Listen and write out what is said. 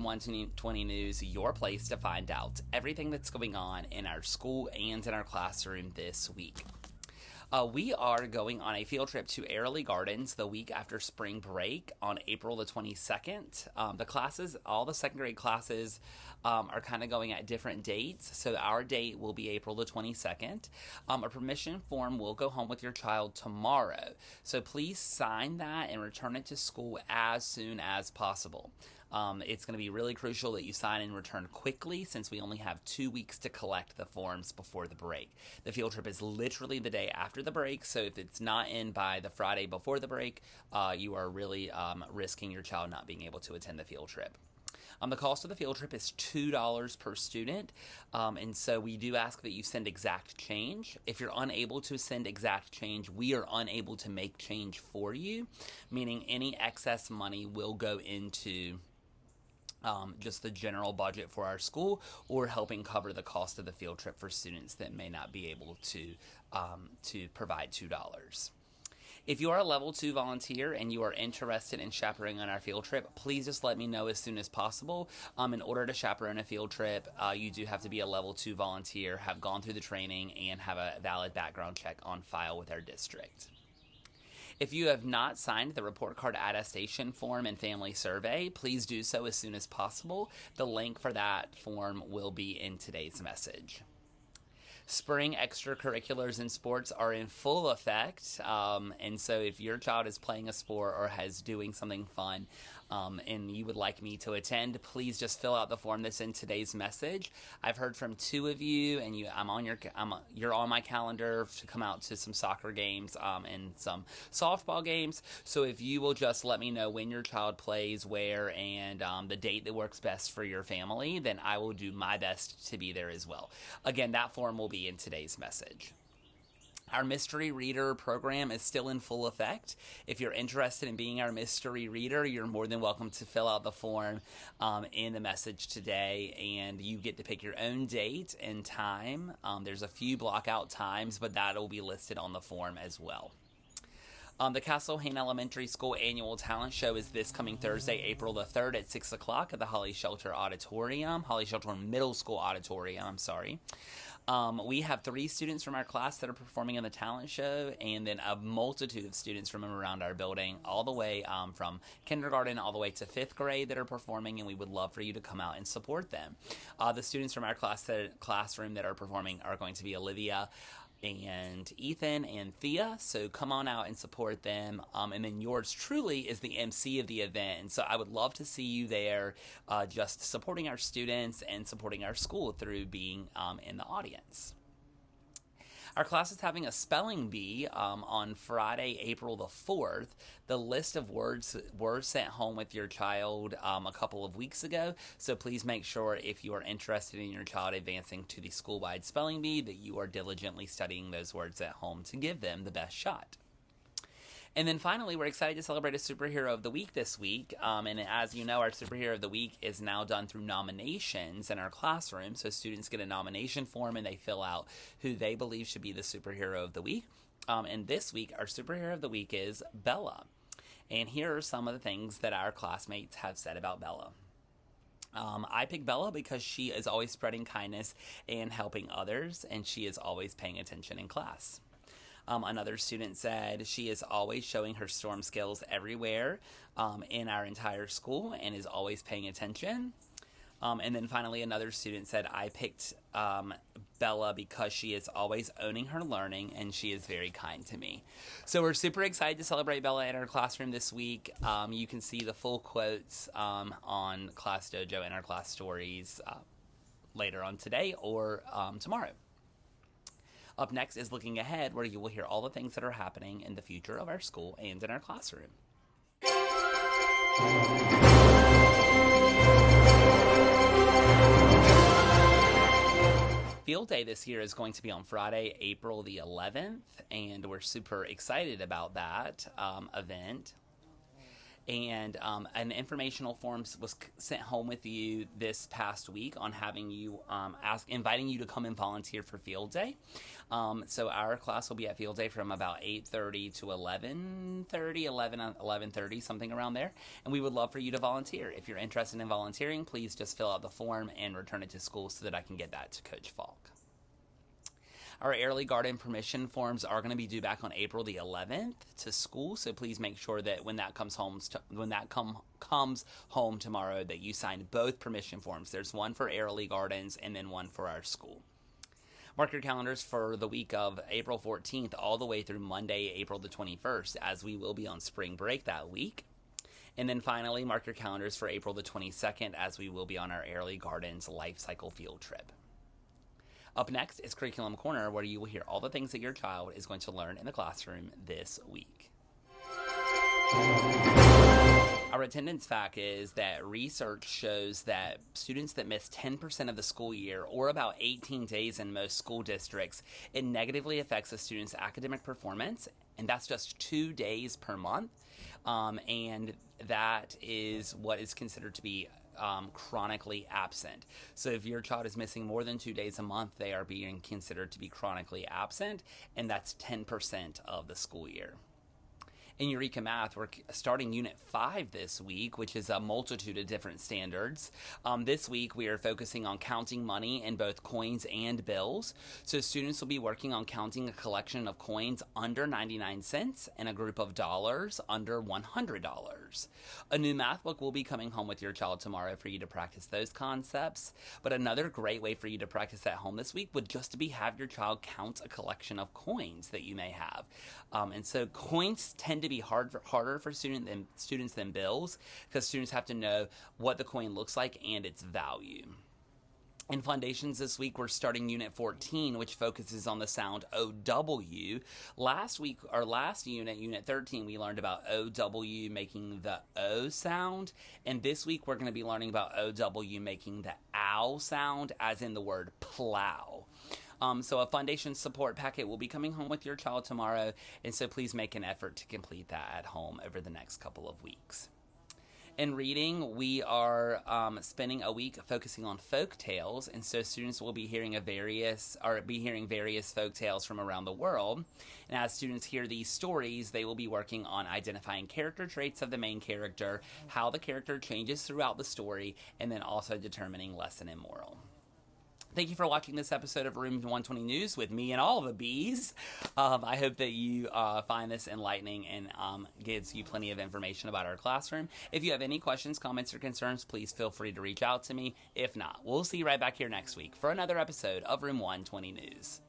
Classroom 120 News, your place to find out everything that's going on in our school and in our classroom this week. We are going on a field trip to Airlie Gardens the week after spring break on April the 22nd. The classes, all the second grade classes, are kind of going at different dates. So our date will be April the 22nd. A permission form will go home with your child tomorrow. So please sign that and return it to school as soon as possible. It's going to be really crucial that you sign and return quickly since we only have 2 weeks to collect the forms before the break. The field trip is literally the day after the break, so if it's not in by the Friday before the break, you are really risking your child not being able to attend the field trip. The cost of the field trip is $2 per student, and so we do ask that you send exact change. If you're unable to send exact change, we are unable to make change for you, meaning any excess money will go into just the general budget for our school or helping cover the cost of the field trip for students that may not be able to provide $2. If you are a level 2 volunteer and you are interested in chaperoning on our field trip, please just let me know as soon as possible. In order to chaperone a field trip, you do have to be a level 2 volunteer, have gone through the training, and have a valid background check on file with our district. If you have not signed the report card attestation form and family survey, please do so as soon as possible. The link for that form will be in today's message. Spring extracurriculars and sports are in full effect, and so if your child is playing a sport or has doing something fun and you would like me to attend, please just fill out the form that's in today's message. I've heard from 2 of you, and you're on my calendar to come out to some soccer games and some softball games. So if you will just let me know when your child plays, where, and the date that works best for your family, then I will do my best to be there as well. Again, that form will be in today's message. Our mystery reader program is still in full effect. If you're interested in being our mystery reader, you're more than welcome to fill out the form in the message today, and you get to pick your own date and time. There's a few block out times, but that'll be listed on the form as well. The Castle Hayne Elementary School Annual Talent Show is this coming Thursday, April the 3rd at 6 o'clock at the Holly Shelter Middle School Auditorium, we have 3 students from our class that are performing in the talent show, and then a multitude of students from around our building, all the way from kindergarten all the way to 5th grade that are performing, and we would love for you to come out and support them. The students from our classroom that are performing are going to be Olivia and Ethan and Thea, so come on out and support them, and then yours truly is the MC of the event, and so I would love to see you there just supporting our students and supporting our school through being in the audience. Our class is having a spelling bee on Friday, April the 4th. The list of words were sent home with your child a couple of weeks ago, so please make sure if you are interested in your child advancing to the school-wide spelling bee that you are diligently studying those words at home to give them the best shot. And then finally, we're excited to celebrate a Superhero of the Week this week. And as you know, our Superhero of the Week is now done through nominations in our classroom. So students get a nomination form and they fill out who they believe should be the Superhero of the Week. And this week, our Superhero of the Week is Bella. And here are some of the things that our classmates have said about Bella. I picked Bella because she is always spreading kindness and helping others, and she is always paying attention in class. Another student said she is always showing her storm skills everywhere in our entire school and is always paying attention. And then finally, another student said, I picked Bella because she is always owning her learning and she is very kind to me. So we're super excited to celebrate Bella in our classroom this week. You can see the full quotes on Class Dojo and our class stories later on today or tomorrow. Up next is Looking Ahead, where you will hear all the things that are happening in the future of our school and in our classroom. Field Day this year is going to be on Friday, April the 11th, and we're super excited about that event. And an informational form was sent home with you this past week on having you inviting you to come and volunteer for field day. So our class will be at field day from about 8:30 to 11:30, something around there. And we would love for you to volunteer. If you're interested in volunteering, please just fill out the form and return it to school so that I can get that to Coach Falk. Our Airlie Garden permission forms are going to be due back on April the 11th to school, so please make sure that when that comes home tomorrow that you sign both permission forms. There's one for Airlie Gardens and then one for our school. Mark your calendars for the week of April 14th all the way through Monday, April the 21st, as we will be on spring break that week. And then finally, mark your calendars for April the 22nd, as we will be on our Airlie Gardens Life Cycle field trip. Up next is Curriculum Corner, where you will hear all the things that your child is going to learn in the classroom this week. Our attendance fact is that research shows that students that miss 10% of the school year, or about 18 days in most school districts, it negatively affects a student's academic performance, and that's just 2 days per month. And that is what is considered to be chronically absent. So if your child is missing more than 2 days a month, they are being considered to be chronically absent, and that's 10% of the school year. In Eureka Math, we're starting Unit 5 this week, which is a multitude of different standards. This week, we are focusing on counting money in both coins and bills. So students will be working on counting a collection of coins under 99 cents and a group of dollars under $100. A new math book will be coming home with your child tomorrow for you to practice those concepts. But another great way for you to practice at home this week would just be have your child count a collection of coins that you may have. And so coins tend to be harder for students than bills, because students have to know what the coin looks like and its value. In Foundations this week, we're starting Unit 14, which focuses on the sound OW. Last unit, Unit 13, we learned about OW making the O sound. And this week, we're going to be learning about OW making the OW sound, as in the word plow. So a foundation support packet will be coming home with your child tomorrow, and so please make an effort to complete that at home over the next couple of weeks. In reading, we are spending a week focusing on folk tales, and so students will be hearing various folk tales from around the world. And as students hear these stories, they will be working on identifying character traits of the main character, how the character changes throughout the story, and then also determining lesson and moral. Thank you for watching this episode of Room 120 News with me and all the bees. I hope that you find this enlightening and gives you plenty of information about our classroom. If you have any questions, comments, or concerns, please feel free to reach out to me. If not, we'll see you right back here next week for another episode of Room 120 News.